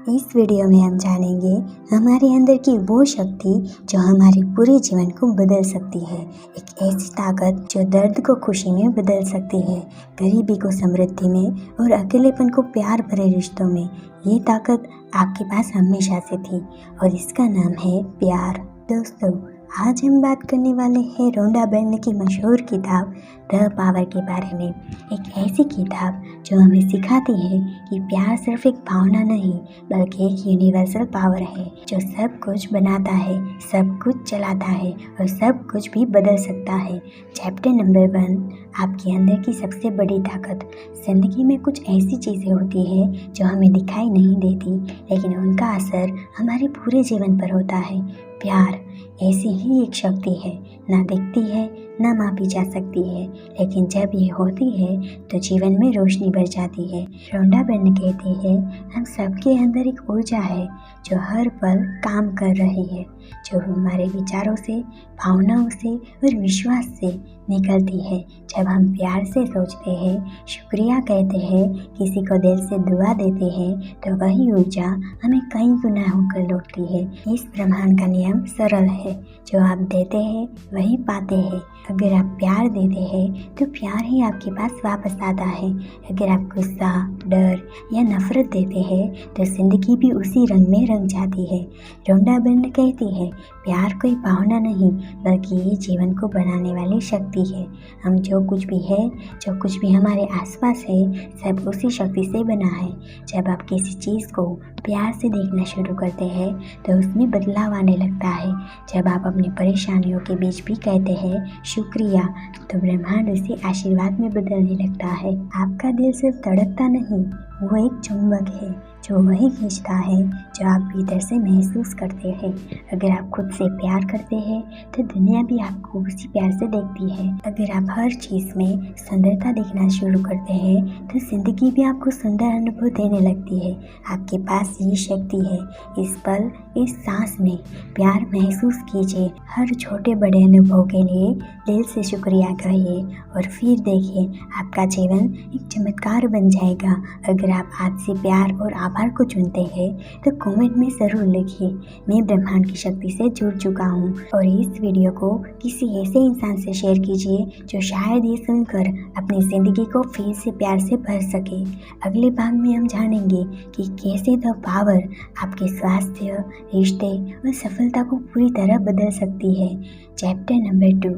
इस वीडियो में हम जानेंगे हमारे अंदर की वो शक्ति जो हमारे पूरे जीवन को बदल सकती है। एक ऐसी ताकत जो दर्द को खुशी में बदल सकती है, गरीबी को समृद्धि में और अकेलेपन को प्यार भरे रिश्तों में। ये ताकत आपके पास हमेशा से थी और इसका नाम है प्यार। दोस्तों, आज हम बात करने वाले हैं रोंडा बर्न की मशहूर किताब द पावर के बारे में। एक ऐसी किताब जो हमें सिखाती है कि प्यार सिर्फ एक भावना नहीं बल्कि एक यूनिवर्सल पावर है जो सब कुछ बनाता है, सब कुछ चलाता है और सब कुछ भी बदल सकता है। चैप्टर नंबर 1, आपके अंदर की सबसे बड़ी ताकत। जिंदगी में कुछ ऐसी चीज़ें होती हैं जो हमें दिखाई नहीं देती, लेकिन उनका असर हमारे पूरे जीवन पर होता है। प्यार ऐसी ही एक शक्ति है, ना दिखती है ना मापी जा सकती है, लेकिन जब ये होती है तो जीवन में रोशनी भर जाती है। रोंडा बर्न कहती है, हम सबके अंदर एक ऊर्जा है जो हर पल काम कर रही है, जो हमारे विचारों से, भावनाओं से और विश्वास से निकलती है। जब हम प्यार से सोचते हैं, शुक्रिया कहते हैं, किसी को दिल से दुआ देते हैं, तो वही ऊर्जा हमें कई गुना होकर लौटती है। इस ब्रह्मांड का नियम सरल है, जो आप देते हैं वही पाते हैं। अगर आप प्यार देते हैं तो प्यार ही आपके पास वापस आता है। अगर आप गुस्सा, डर या नफरत देते हैं तो जिंदगी भी उसी रंग में रंग जाती है। रोंडा बर्न कहती है, प्यार कोई भावना नहीं बल्कि ये जीवन को बनाने वाली शक्ति है। हम जो कुछ भी है, जो कुछ भी हमारे आसपास है, सब उसी शक्ति से बना है। जब आप किसी चीज़ को प्यार से देखना शुरू करते हैं तो उसमें बदलाव आने लगता है। जब आप अपनी परेशानियों के बीच भी कहते हैं शुक्रिया, तो ब्रह्मांड उसे आशीर्वाद में बदलने लगता है। आपका दिल सिर्फ धड़कता नहीं, वो एक चुंबक है जो वही खींचता है जो आप भीतर से महसूस करते हैं। अगर आप खुद से प्यार करते हैं तो दुनिया भी आपको उसी प्यार से देखती है। अगर आप हर चीज़ में सुंदरता देखना शुरू करते हैं तो जिंदगी भी आपको सुंदर अनुभव देने लगती है। आपके पास ये शक्ति है। इस पल, इस सांस में प्यार महसूस कीजिए। हर छोटे बड़े अनुभव के लिए दिल से शुक्रिया कहिए और फिर देखिए आपका जीवन एक चमत्कार बन जाएगा। अगर आप आज से प्यार और आभार को चुनते हैं तो कमेंट में ज़रूर लिखिए, मैं ब्रह्मांड की शक्ति से जुड़ चुका हूँ। और इस वीडियो को किसी ऐसे इंसान से शेयर कीजिए जो शायद ये सुनकर अपनी ज़िंदगी को फिर से प्यार से भर सके। अगले भाग में हम जानेंगे कि कैसे द पावर आपके स्वास्थ्य, रिश्ते और सफलता को पूरी तरह बदल सकती है। चैप्टर नंबर 2,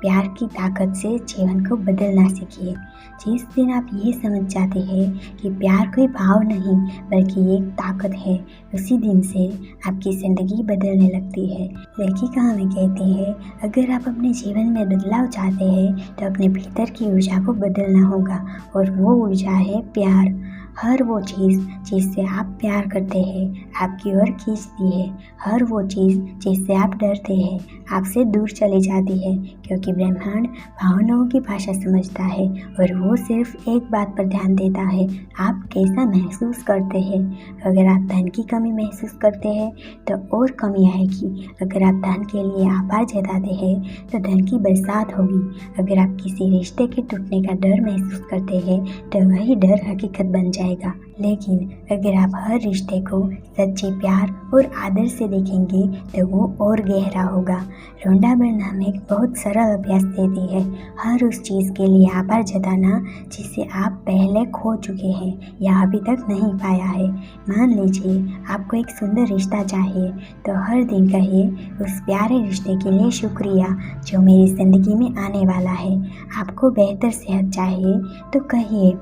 प्यार की ताकत से जीवन को बदलना सीखिए। जिस दिन आप ये समझ जाते हैं कि प्यार कोई भाव नहीं बल्कि एक ताकत है, उसी दिन से आपकी ज़िंदगी बदलने लगती है। लेखिका हमें कहती है, अगर आप अपने जीवन में बदलाव चाहते हैं तो अपने भीतर की ऊर्जा को बदलना होगा, और वो ऊर्जा है प्यार। हर वो चीज़ जिससे आप प्यार करते हैं आपकी ओर खींचती है। हर वो चीज़ जिससे आप डरते हैं आपसे दूर चली जाती है, क्योंकि ब्रह्मांड भावनाओं की भाषा समझता है और वो सिर्फ एक बात पर ध्यान देता है, आप कैसा महसूस करते हैं। अगर आप धन की कमी महसूस करते हैं तो और कमी आएगी। अगर आप धन के लिए आभार जताते हैं तो धन की बरसात होगी। अगर आप किसी रिश्ते के टूटने का डर महसूस करते हैं तो वही डर हकीकत बन जाएगा। लेकिन अगर आप हर रिश्ते को सच्चे प्यार और आदर से देखेंगे तो वो और गहरा होगा। रोंडा बर्न हमें एक बहुत सरल अभ्यास देती है, हर उस चीज़ के लिए आभार जताना जिसे आप पहले खो चुके हैं या अभी तक नहीं पाया है। मान लीजिए आपको एक सुंदर रिश्ता चाहिए, तो हर दिन कहिए, उस प्यारे रिश्ते के लिए शुक्रिया जो मेरी ज़िंदगी में आने वाला है। आपको बेहतर सेहत चाहिए तो कहिए,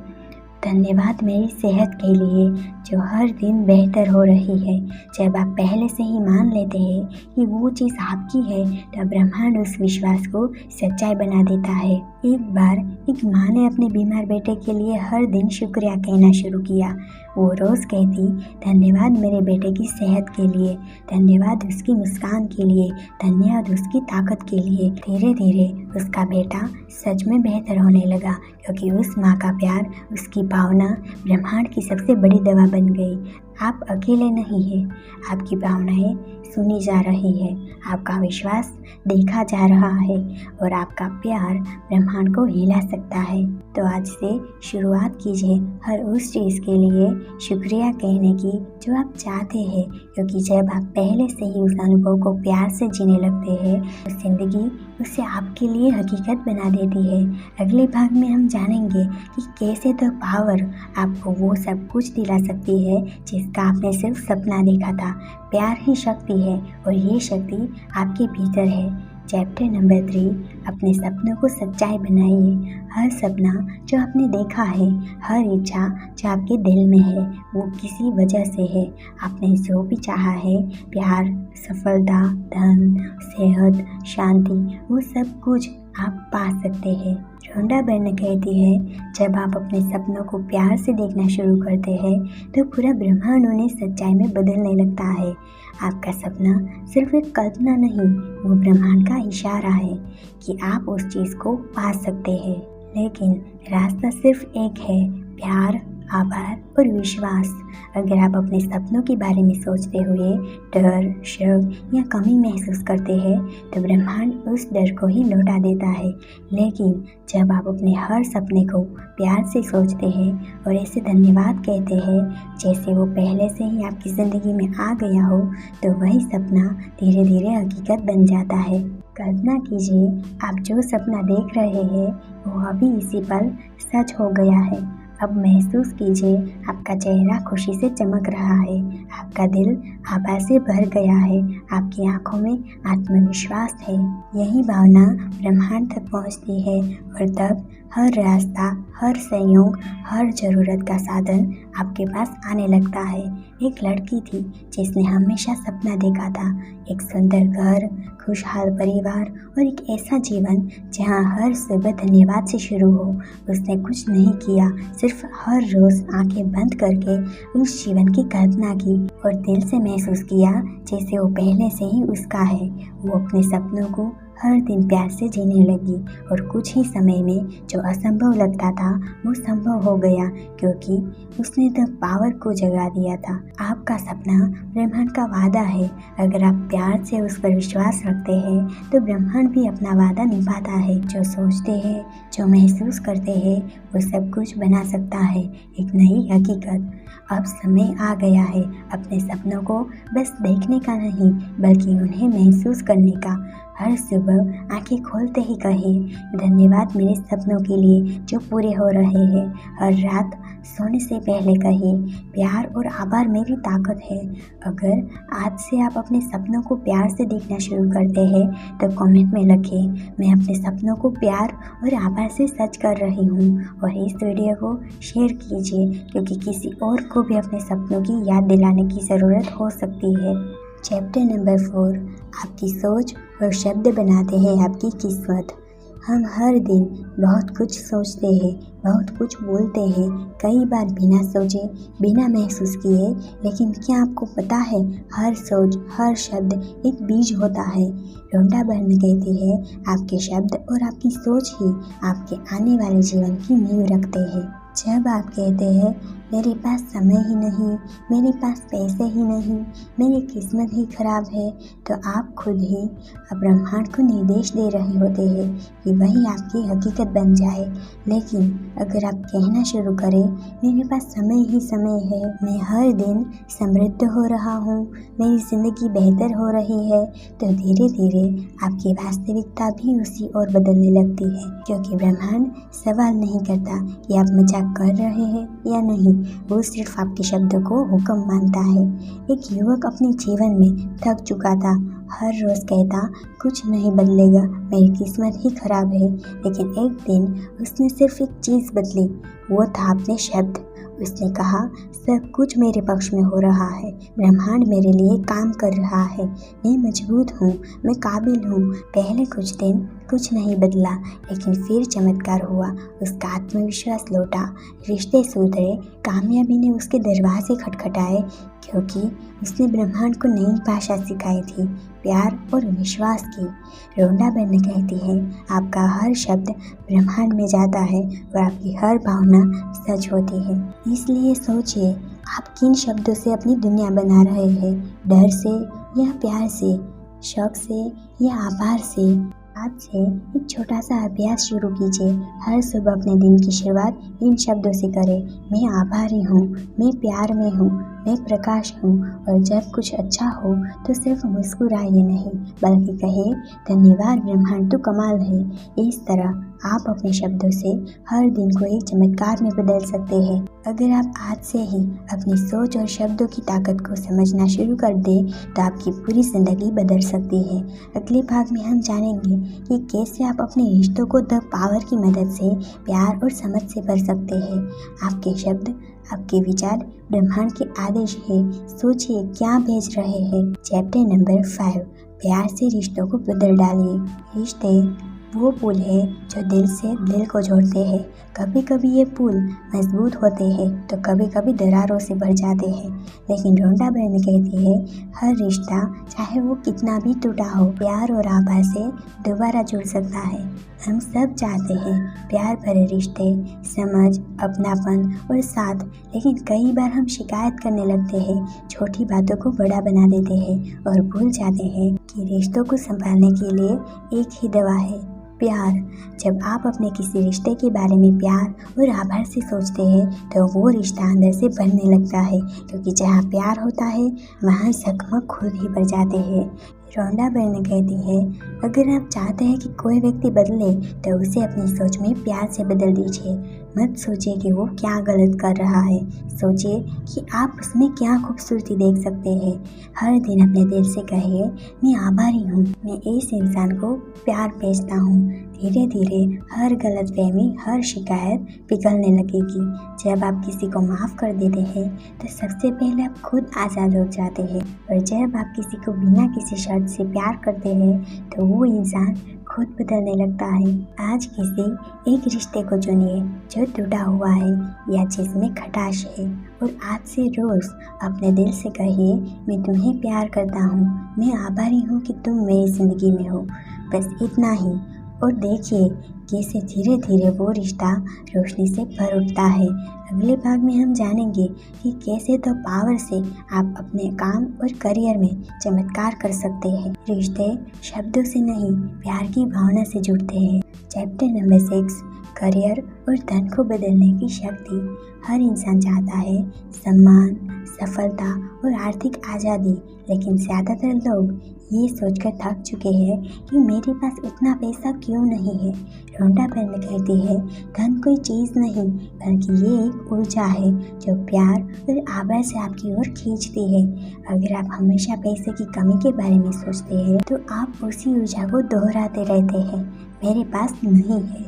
धन्यवाद मेरी सेहत के लिए जो हर दिन बेहतर हो रही है। जब आप पहले से ही मान लेते हैं कि वो चीज़ आपकी है तो ब्रह्मांड उस विश्वास को सच्चाई बना देता है। एक बार एक माँ ने अपने बीमार बेटे के लिए हर दिन शुक्रिया कहना शुरू किया। वो रोज़ कहती, धन्यवाद मेरे बेटे की सेहत के लिए, धन्यवाद उसकी मुस्कान के लिए, धन्यवाद उसकी ताकत के लिए। धीरे धीरे उसका बेटा सच में बेहतर होने लगा, क्योंकि उस माँ का प्यार, उसकी भावना ब्रह्मांड की सबसे बड़ी दवा बन गई। आप अकेले नहीं हैं। आपकी भावनाएं सुनी जा रही है, आपका विश्वास देखा जा रहा है और आपका प्यार ब्रह्मांड को हिला सकता है। तो आज से शुरुआत कीजिए हर उस चीज़ के लिए शुक्रिया कहने की जो आप चाहते हैं, क्योंकि जब आप पहले से ही उस अनुभव को प्यार से जीने लगते हैं तो ज़िंदगी उसे आपके लिए हकीकत बना देती है। अगले भाग में हम जानेंगे कि कैसे द पावर आपको वो सब कुछ दिला सकती है जिसका आपने सिर्फ सपना देखा था। प्यार ही शक्ति है और ये शक्ति आपके भीतर है। चैप्टर नंबर 3, अपने सपनों को सच्चाई बनाइए। हर सपना जो आपने देखा है, हर इच्छा जो आपके दिल में है, वो किसी वजह से है। आपने जो भी चाहा है, प्यार, सफलता, धन, सेहत, शांति, वो सब कुछ आप पा सकते हैं। रोंडा बर्न कहती है, जब आप अपने सपनों को प्यार से देखना शुरू करते हैं तो पूरा ब्रह्मांड उन्हें सच्चाई में बदलने लगता है। आपका सपना सिर्फ एक कल्पना नहीं, वो ब्रह्मांड का इशारा है कि आप उस चीज़ को पा सकते हैं। लेकिन रास्ता सिर्फ एक है, प्यार, आभार और विश्वास। अगर आप अपने सपनों के बारे में सोचते हुए डर, शक या कमी महसूस करते हैं तो ब्रह्मांड उस डर को ही लौटा देता है। लेकिन जब आप अपने हर सपने को प्यार से सोचते हैं और ऐसे धन्यवाद कहते हैं जैसे वो पहले से ही आपकी ज़िंदगी में आ गया हो, तो वही सपना धीरे धीरे हकीकत बन जाता है। कल्पना कीजिए, आप जो सपना देख रहे हैं वो अभी इसी पल सच हो गया है। अब महसूस कीजिए, आपका चेहरा खुशी से चमक रहा है, आपका दिल आभा से भर गया है, आपकी आंखों में आत्मविश्वास है। यही भावना ब्रह्मांड तक पहुंचती है और तब हर रास्ता, हर संयोग, हर ज़रूरत का साधन आपके पास आने लगता है। एक लड़की थी जिसने हमेशा सपना देखा था, एक सुंदर घर, खुशहाल परिवार और एक ऐसा जीवन जहां हर सुबह धन्यवाद से शुरू हो। उसने कुछ नहीं किया, सिर्फ हर रोज़ आंखें बंद करके उस जीवन की कल्पना की और दिल से महसूस किया जैसे वो पहले से ही उसका है। वो अपने सपनों को हर दिन प्यार से जीने लगी और कुछ ही समय में जो असंभव लगता था वो संभव हो गया, क्योंकि उसने द पावर को जगा दिया था। आपका सपना ब्रह्मांड का वादा है। अगर आप प्यार से उस पर विश्वास रखते हैं तो ब्रह्मांड भी अपना वादा निभाता है। जो सोचते हैं, जो महसूस करते हैं, वो सब कुछ बना सकता है एक नई हकीकत। अब समय आ गया है अपने सपनों को बस देखने का नहीं, बल्कि उन्हें महसूस करने का। हर सुबह आंखें खोलते ही कहे, धन्यवाद मेरे सपनों के लिए जो पूरे हो रहे हैं। हर रात सोने से पहले कहे, प्यार और आभार मेरी ताकत है। अगर आज से आप अपने सपनों को प्यार से देखना शुरू करते हैं तो कमेंट में लिखें, मैं अपने सपनों को प्यार और आभार से सच कर रही हूँ। और इस वीडियो को शेयर कीजिए, क्योंकि किसी और को भी अपने सपनों की याद दिलाने की ज़रूरत हो सकती है। चैप्टर नंबर 4, आपकी सोच और शब्द बनाते हैं आपकी किस्मत। हम हर दिन बहुत कुछ सोचते हैं, बहुत कुछ बोलते हैं, कई बार बिना सोचे, बिना महसूस किए। लेकिन क्या आपको पता है, हर सोच, हर शब्द एक बीज होता है। रोंडा बर्न कहती है, आपके शब्द और आपकी सोच ही आपके आने वाले जीवन की नींव रखते हैं। जब आप कहते हैं, मेरे पास समय ही नहीं, मेरे पास पैसे ही नहीं, मेरी किस्मत ही खराब है, तो आप खुद ही ब्रह्मांड को निर्देश दे रहे होते हैं कि वही आपकी हकीकत बन जाए। लेकिन अगर आप कहना शुरू करें, मेरे पास समय ही समय है, मैं हर दिन समृद्ध हो रहा हूँ, मेरी ज़िंदगी बेहतर हो रही है, तो धीरे धीरे आपकी वास्तविकता भी उसी ओर बदलने लगती है। क्योंकि ब्रह्मांड सवाल नहीं करता कि आप मजाक कर रहे हैं या नहीं, वो सिर्फ आपके शब्दों को हुक्म मानता है। एक युवक अपने जीवन में थक चुका था, हर रोज़ कहता, कुछ नहीं बदलेगा, मेरी किस्मत ही खराब है। लेकिन एक दिन उसने सिर्फ एक चीज़ बदली, वो था अपने शब्द। उसने कहा, सब कुछ मेरे पक्ष में हो रहा है, ब्रह्मांड मेरे लिए काम कर रहा है, मैं मजबूत हूँ, मैं काबिल हूँ। पहले कुछ दिन कुछ नहीं बदला, लेकिन फिर चमत्कार हुआ, उसका आत्मविश्वास लौटा, रिश्ते सुधरे, कामयाबी ने उसके दरवाजे खटखटाए, क्योंकि उसने ब्रह्मांड को नई भाषा सिखाई थी, प्यार और विश्वास की। रोंडा बर्न कहती है, आपका हर शब्द ब्रह्मांड में जाता है और आपकी हर भावना सच होती है। इसलिए सोचिए, आप किन शब्दों से अपनी दुनिया बना रहे हैं, डर से या प्यार से, शक से या आभार से। आज से एक छोटा सा अभ्यास शुरू कीजिए। हर सुबह अपने दिन की शुरुआत इन शब्दों से करें। मैं आभारी हूँ, मैं प्यार में हूँ, मैं प्रकाश हूँ। और जब कुछ अच्छा हो तो सिर्फ मुस्कुराइए नहीं, बल्कि कहे धन्यवाद ब्रह्मांड, तू कमाल है। इस तरह आप अपने शब्दों से हर दिन को एक चमत्कार में बदल सकते हैं। अगर आप आज से ही अपनी सोच और शब्दों की ताकत को समझना शुरू कर दें तो आपकी पूरी जिंदगी बदल सकती है। अगले भाग में हम जानेंगे कि कैसे आप अपने रिश्तों को द पावर की मदद से प्यार और समझ से भर सकते हैं। आपके शब्द, आपके विचार ब्रह्मांड के आदेश है। सोचिए क्या भेज रहे हैं। चैप्टर नंबर 5, प्यार से रिश्तों को बदल डालिए। रिश्ते वो पुल है जो दिल से दिल को जोड़ते हैं। कभी कभी ये पुल मजबूत होते हैं तो कभी कभी दरारों से भर जाते हैं, लेकिन रोंडा बहन कहती है हर रिश्ता चाहे वो कितना भी टूटा हो, प्यार और आभा से दोबारा जुड़ सकता है। हम सब चाहते हैं प्यार भरे रिश्ते, समझ, अपनापन और साथ, लेकिन कई बार हम शिकायत करने लगते हैं, छोटी बातों को बड़ा बना देते हैं और भूल जाते हैं कि रिश्तों को संभालने के लिए एक ही दवा है, प्यार। जब आप अपने किसी रिश्ते के बारे में प्यार और आभार से सोचते हैं तो वो रिश्ता अंदर से बनने लगता है, क्योंकि जहाँ प्यार होता है वहाँ जख्म खुद ही भर जाते हैं। रोंडा बहन कहती है अगर आप चाहते हैं कि कोई व्यक्ति बदले तो उसे अपनी सोच में प्यार से बदल दीजिए। मत सोचिए कि वो क्या गलत कर रहा है, सोचिए कि आप उसमें क्या खूबसूरती देख सकते हैं। हर दिन अपने दिल से कहिए मैं आभारी हूँ, मैं इस इंसान को प्यार भेजता हूँ। धीरे धीरे हर गलतफहमी, हर शिकायत पिघलने लगेगी। जब आप किसी को माफ़ कर देते हैं तो सबसे पहले आप खुद आज़ाद हो जाते हैं, और जब आप किसी को बिना किसी शर्त से प्यार करते हैं तो वो इंसान खुद बदलने लगता है। आज किसी एक रिश्ते को चुनिए जो टूटा हुआ है या जिसमें खटाश है, और आज से रोज़ अपने दिल से कहिए मैं तुम्हें प्यार करता हूँ, मैं आभारी हूँ कि तुम मेरी ज़िंदगी में हो। बस इतना ही, और देखिए कैसे धीरे धीरे वो रिश्ता रोशनी से भर उठता है। अगले भाग में हम जानेंगे कि कैसे तो पावर से आप अपने काम और करियर में चमत्कार कर सकते हैं। रिश्ते शब्दों से नहीं, प्यार की भावना से जुड़ते हैं। चैप्टर नंबर 6, करियर और धन को बदलने की शक्ति। हर इंसान चाहता है सम्मान, सफलता और आर्थिक आज़ादी, लेकिन ज़्यादातर लोग ये सोचकर थक चुके हैं कि मेरे पास उतना पैसा क्यों नहीं है। रोंडा बहन कहती है धन कोई चीज़ नहीं, बल्कि ये एक ऊर्जा है जो प्यार और आभार से आपकी ओर खींचती है। अगर आप हमेशा पैसे की कमी के बारे में सोचते हैं तो आप उसी ऊर्जा को दोहराते रहते हैं, मेरे पास नहीं है।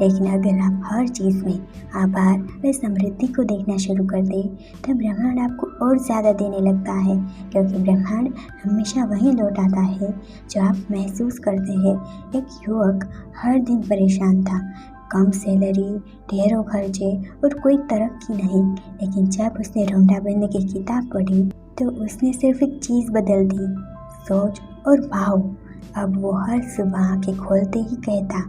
लेकिन अगर आप हर चीज़ में आभार व समृद्धि को देखना शुरू कर दें तो ब्रह्मांड आपको और ज़्यादा देने लगता है, क्योंकि ब्रह्मांड हमेशा वही लौट आता है जो आप महसूस करते हैं। एक युवक हर दिन परेशान था, कम सैलरी, ढेरों खर्चे और कोई तरक्की नहीं, लेकिन जब उसने रोंडा बहन की किताब पढ़ी तो उसने सिर्फ एक चीज़ बदल दी, सोच और भाव। अब वो हर सुबह आंखें खोलते ही कहता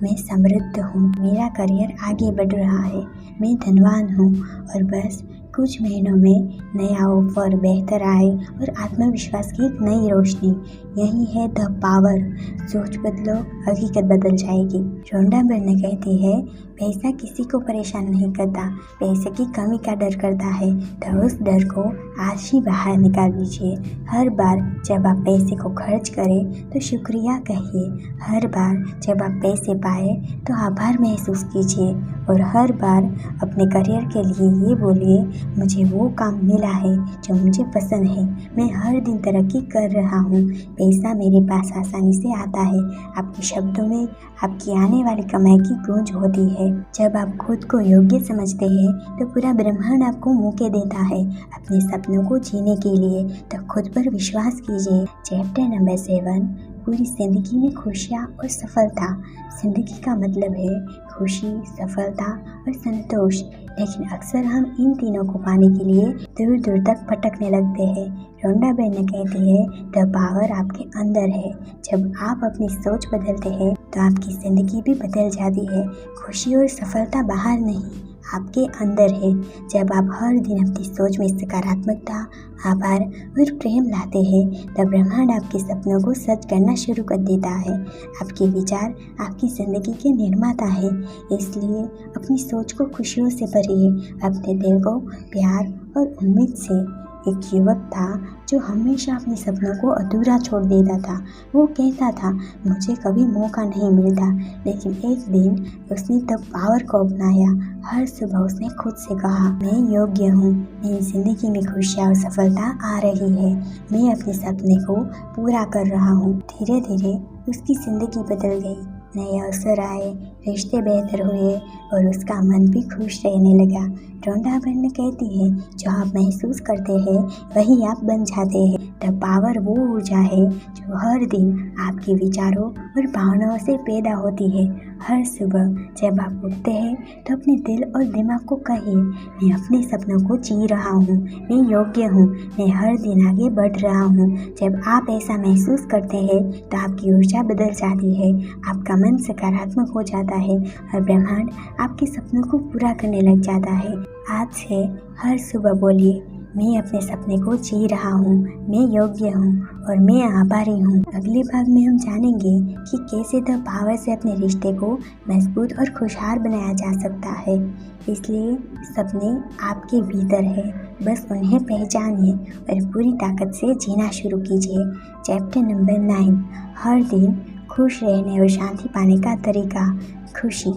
मैं समृद्ध हूँ, मेरा करियर आगे बढ़ रहा है, मैं धनवान हूँ। और बस कुछ महीनों में नया ऑफर, बेहतर आय और आत्मविश्वास की एक नई रोशनी। यही है द पावर। सोच बदलो, हकीकत बदल जाएगी। रोंडा बहन कहती है पैसा किसी को परेशान नहीं करता, पैसे की कमी का डर करता है। तो उस डर को आज ही बाहर निकाल दीजिए। हर बार जब आप पैसे को खर्च करें तो शुक्रिया कहिए, हर बार जब आप पैसे पाए तो आभार महसूस कीजिए, और हर बार अपने करियर के लिए ये बोलिए मुझे वो काम मिला है जो मुझे पसंद है, मैं हर दिन तरक्की कर रहा हूँ, पैसा मेरे पास आसानी से आता है। आपके शब्दों में आपकी आने वाली कमाई की गूंज होती है। जब आप खुद को योग्य समझते हैं तो पूरा ब्रह्मांड आपको मौके देता है अपने सपनों को जीने के लिए। तो खुद पर विश्वास कीजिए। चैप्टर नंबर 7, पूरी जिंदगी में खुशियाँ और सफलता। जिंदगी का मतलब है खुशी, सफलता और संतोष, लेकिन अक्सर हम इन तीनों को पाने के लिए दूर दूर तक भटकने लगते हैं। रोंडा बहन कहती है द पावर आपके अंदर है। जब आप अपनी सोच बदलते हैं तो आपकी ज़िंदगी भी बदल जाती है। खुशी और सफलता बाहर नहीं, आपके अंदर है। जब आप हर दिन अपनी सोच में सकारात्मकता, आभार और प्रेम लाते हैं, तब ब्रह्मांड आपके सपनों को सच करना शुरू कर देता है। आपके विचार आपकी ज़िंदगी के निर्माता है, इसलिए अपनी सोच को खुशियों से भरिए। अपने दिल को प्यार और उम्मीद से। एक युवक था जो हमेशा अपने सपनों को अधूरा छोड़ देता था। वो कहता था, मुझे कभी मौका नहीं मिलता, लेकिन एक दिन उसने तब पावर को अपनाया। हर सुबह उसने खुद से कहा, मैं योग्य हूँ, मेरी ज़िंदगी में खुशियाँ और सफलता आ रही है, मैं अपने सपने को पूरा कर रहा हूँ। धीरे धीरे उसकी ज़िंदगी बदल गई, नए अवसर आए, रिश्ते बेहतर हुए और उसका मन भी खुश रहने लगा। रोंडा बहन कहती है, जो आप महसूस करते हैं वही आप बन जाते हैं। द पावर वो ऊर्जा है जो हर दिन आपके विचारों और भावनाओं से पैदा होती है। हर सुबह जब आप उठते हैं तो अपने दिल और दिमाग को कहिए, मैं अपने सपनों को जी रहा हूँ, मैं योग्य हूँ, मैं हर दिन आगे बढ़ रहा हूँ। जब आप ऐसा महसूस करते हैं तो आपकी ऊर्जा बदल जाती है, आपका मन सकारात्मक हो जाता है और ब्रह्मांड आपके सपनों को पूरा करने लग जाता है। आज से हर सुबह बोलिए, मैं अपने सपने को जी रहा हूँ, मैं योग्य हूँ और मैं आभारी हूँ। अगले भाग में हम जानेंगे कि कैसे द पावर से अपने रिश्ते को मजबूत और खुशहाल बनाया जा सकता है। इसलिए सपने आपके भीतर है, बस उन्हें पहचानिए और पूरी ताकत से जीना शुरू कीजिए। चैप्टर नंबर 9, हर दिन खुश रहने और शांति पाने का तरीका। खुशी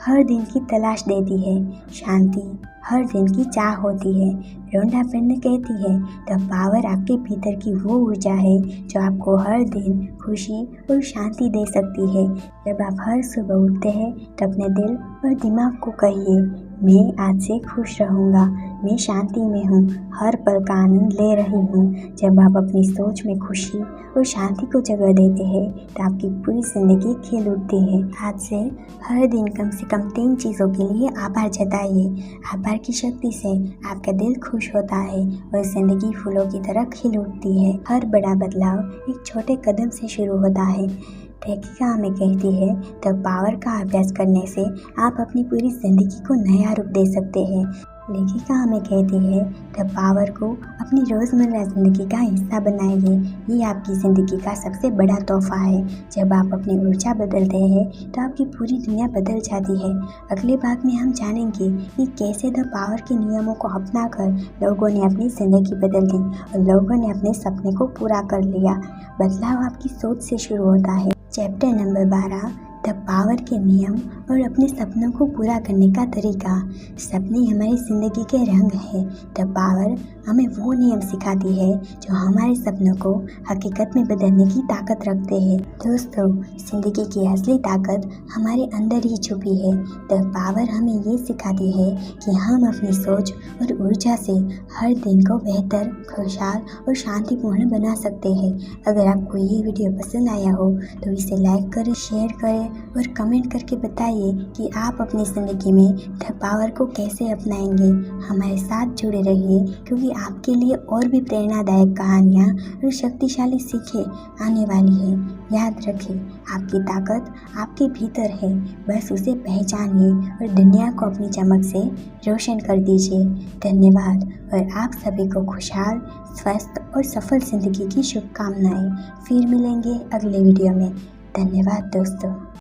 हर दिन की तलाश देती है, शांति हर दिन की चाह होती है। रोंडा पेन कहती है, द पावर आपके भीतर की वो ऊर्जा है जो आपको हर दिन खुशी और शांति दे सकती है। जब आप हर सुबह उठते हैं तो अपने दिल और दिमाग को कहिए, मैं आज से खुश रहूँगा, मैं शांति में हूँ, हर पल का आनंद ले रही हूँ। जब आप अपनी सोच में खुशी और शांति को जगह देते हैं तो आपकी पूरी जिंदगी खिल उठती है। आज से हर दिन कम से कम 3 चीज़ों के लिए आभार जताइए। आभार की शक्ति से आपका दिल खुश होता है और जिंदगी फूलों की तरह खिल उठती है। हर बड़ा बदलाव एक छोटे कदम से शुरू होता है। लेखिका हमें कहती है, द पावर का अभ्यास करने से आप अपनी पूरी जिंदगी को नया रूप दे सकते हैं। लेखिका हमें कहती है, द पावर को अपनी रोज़मर्रा ज़िंदगी का हिस्सा बनाइए, ये आपकी ज़िंदगी का सबसे बड़ा तोहफा है। जब आप अपनी ऊर्जा बदलते हैं तो आपकी पूरी दुनिया बदल जाती है। अगले भाग में हम जानेंगे कि कैसे द पावर के नियमों को अपनाकर लोगों ने अपनी ज़िंदगी बदल दी और लोगों ने अपने सपने को पूरा कर लिया। बदलाव आपकी सोच से शुरू होता है। चैप्टर नंबर 12, द पावर के नियम और अपने सपनों को पूरा करने का तरीका। सपने हमारी ज़िंदगी के रंग है। द पावर हमें वो नियम सिखाती है जो हमारे सपनों को हकीकत में बदलने की ताकत रखते हैं। दोस्तों, ज़िंदगी की असली ताकत हमारे अंदर ही छुपी है। द पावर हमें ये सिखाती है कि हम अपनी सोच और ऊर्जा से हर दिन को बेहतर, खुशहाल और शांतिपूर्ण बना सकते हैं। अगर आपको ये वीडियो पसंद आया हो तो इसे लाइक करें, शेयर करें और कमेंट करके बताइए कि आप अपनी ज़िंदगी में द पावर को कैसे अपनाएंगे। हमारे साथ जुड़े रहिए, क्योंकि आपके लिए और भी प्रेरणादायक कहानियाँ और शक्तिशाली सीखें आने वाली है। याद रखें, आपकी ताकत आपके भीतर है, बस उसे पहचानिए और दुनिया को अपनी चमक से रोशन कर दीजिए। धन्यवाद और आप सभी को खुशहाल, स्वस्थ और सफल ज़िंदगी की शुभकामनाएं। फिर मिलेंगे अगले वीडियो में। धन्यवाद दोस्तों।